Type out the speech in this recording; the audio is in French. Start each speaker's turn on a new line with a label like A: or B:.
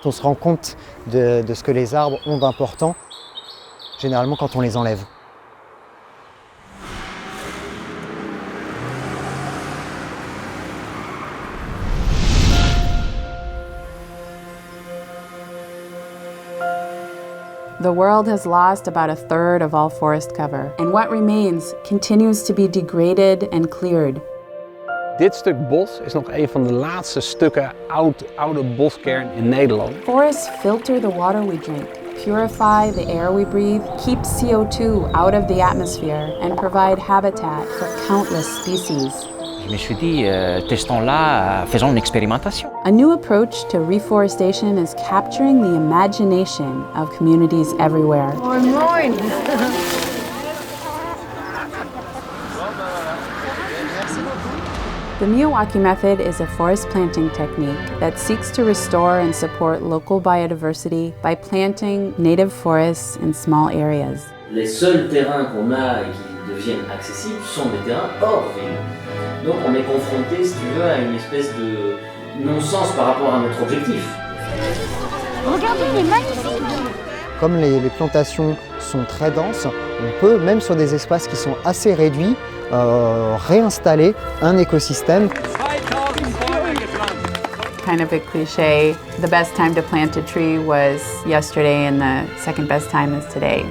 A: on se rend compte de ce que les arbres ont d'important, généralement quand on les enlève.
B: The world has lost about a third of all forest cover, and what remains continues to be degraded and cleared.
C: Dit stuk bos is nog een van de laatste stukken oude boskern in Nederland.
B: Forests filter the water we drink, purify the air we breathe, keep CO2 out of the atmosphere, and provide habitat for countless species.
D: Je me suis dit, testons-la, faisons une expérimentation.
B: A new approach to reforestation is capturing the imagination of communities everywhere. The Miyawaki method is a forest planting technique that seeks to restore and support local biodiversity by planting native forests in small areas.
E: Les seuls terrains qu'on a et qui deviennent accessibles sont des terrains hors ville. Donc on est confronté, si tu veux, à une espèce de non-sens par rapport à notre objectif.
F: Regardez, il est magnifique!
A: Comme les plantations sont très denses, on peut, même sur des espaces qui sont assez réduits, réinstaller un écosystème.
B: Kind of a cliche, the best time to plant a tree was yesterday and the second best time is today.